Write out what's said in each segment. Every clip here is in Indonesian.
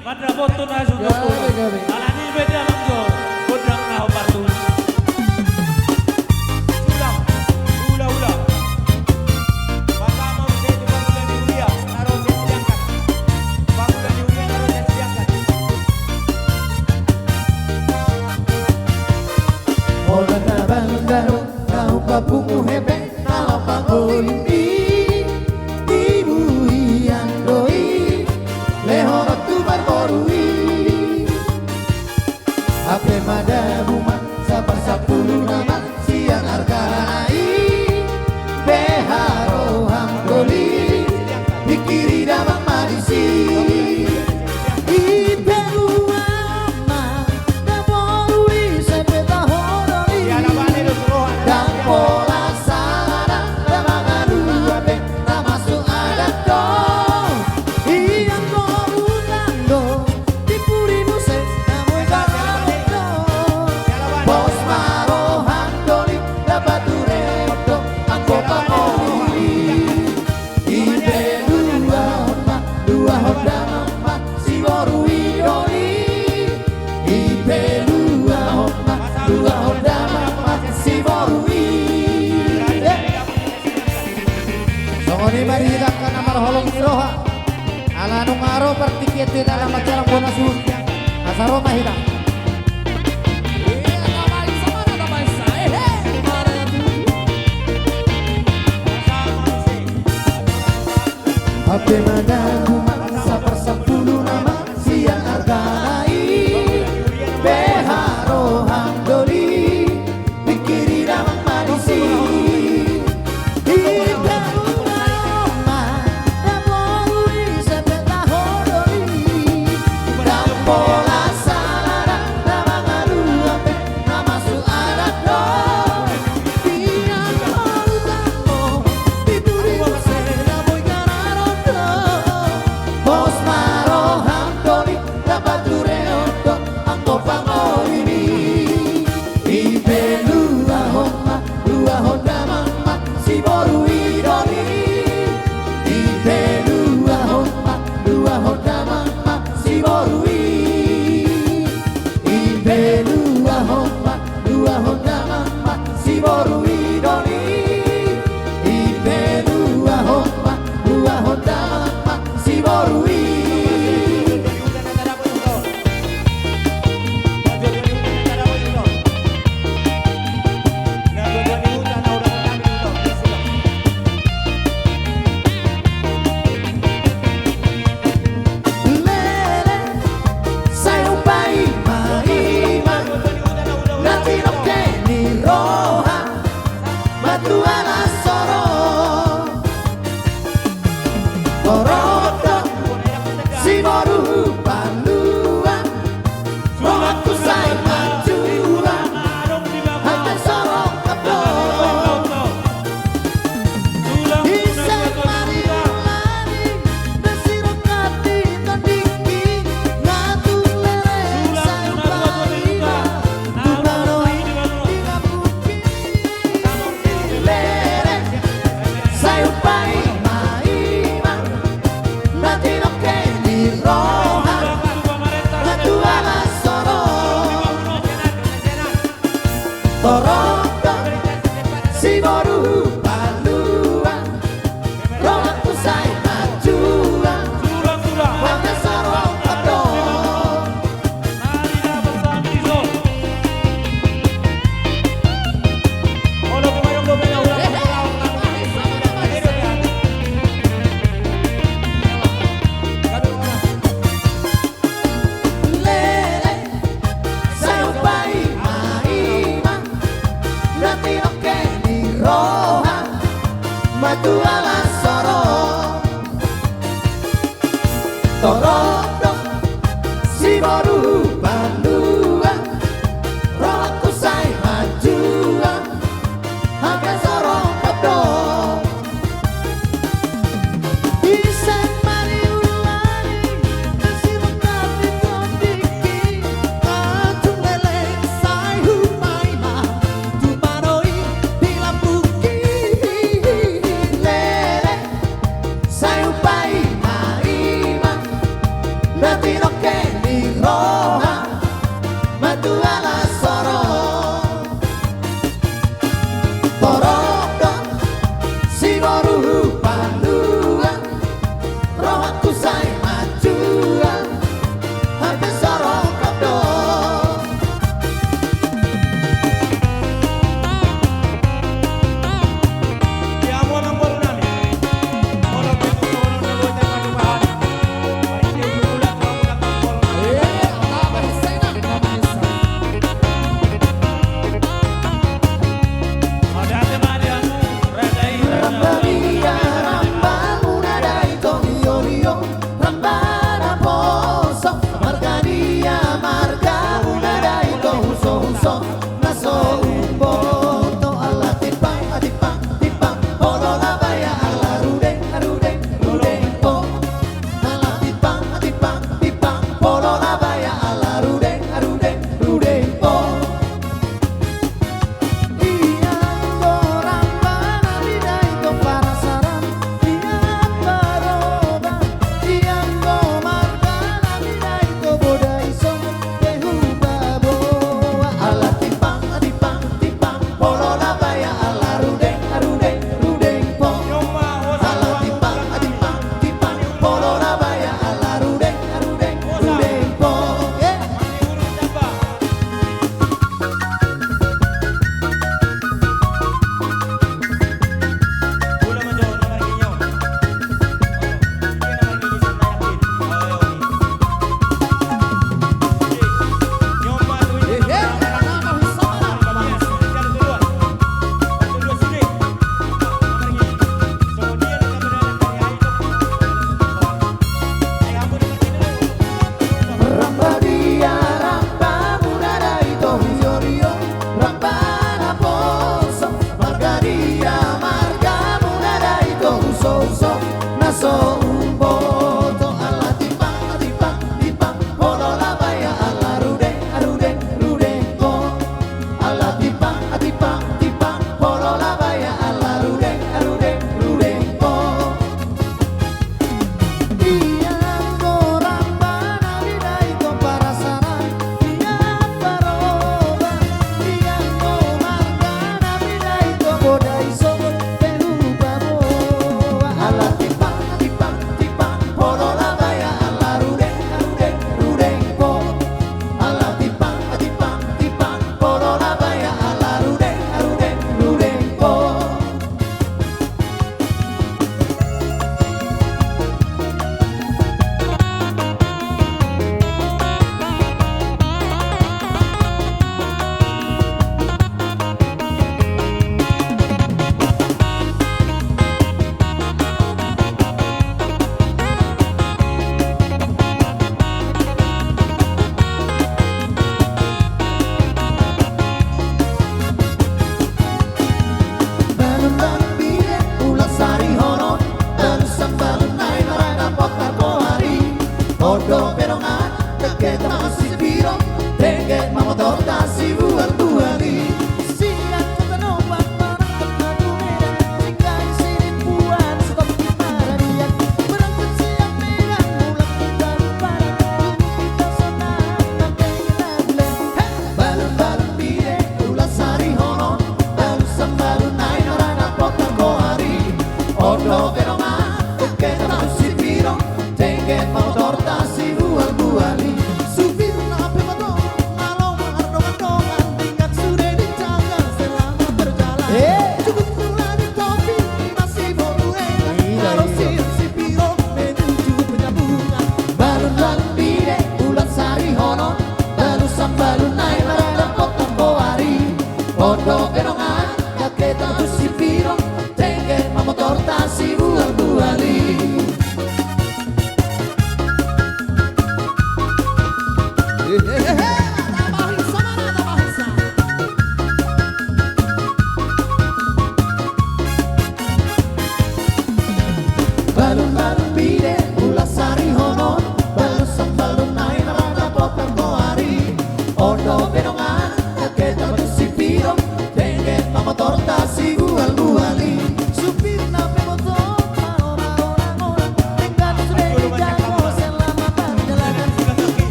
Madra foto na sudah tuh. Alani beda manggo. Kodang na opatu. Sudah. Ula. Baka mau saya juga udah diulia. Naruh saya diangkat. Baka udah diulia naruh saya diangkat. Hola tabangaro, kau papungu hebe, kau pagolimbi. Ibu yang doi, lehor tu barborui. Ape mada buma, sapar sapulu nama siang argai. Beharo hanggoli, dikiri damang marisi. Songoni mari hidangkan amar holong siroha ala nungaro pertikete dalam acara bonasun asaroma hidang Ape madamu sapar sepuluh nama siang argai beharo hanggoli pikiri damang marisi Nanti noke di roha Matu ala soro Torodon Si boruhu panduan Rohaku say majuan Habis soro kodon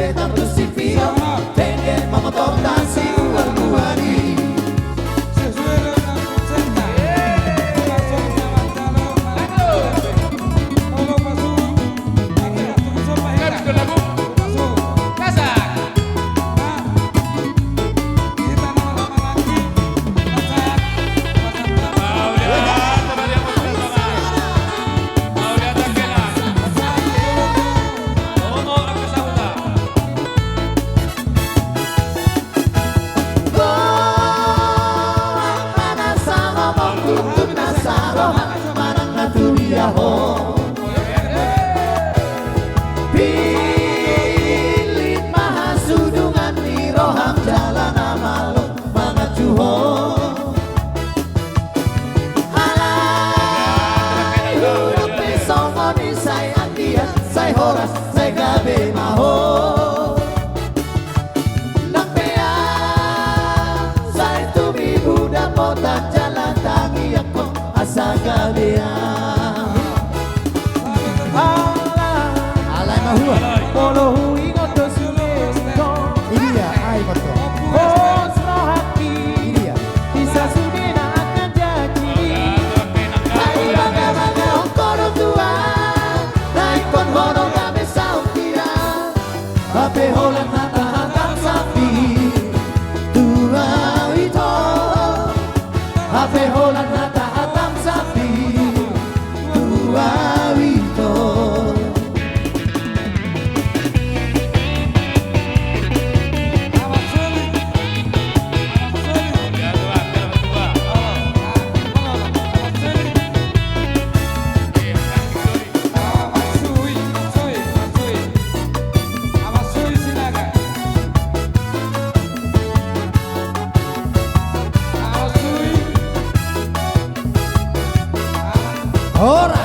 sepeda bersivio, tenden memotor dan si uang-uangi. Pilit mahasudungan ni roham jalan amalok mangacuho. Halai huruf besongo ni say andia, say horas, say gabe maho. Nampea say tumi buda potan jalan tangi ako asa gabea. Polo hui ngoto sumesto. Ini dia, ai betul. Oh, slow hati. Ini dia. Bisa sumena akan jadi. Hai baga-baga hongkoro tua. Naik pon hono kame saukira. Hape holan hata-hatan sapi. Tua wito. Hape holan hata-hatan sapi. Tua wito. Ora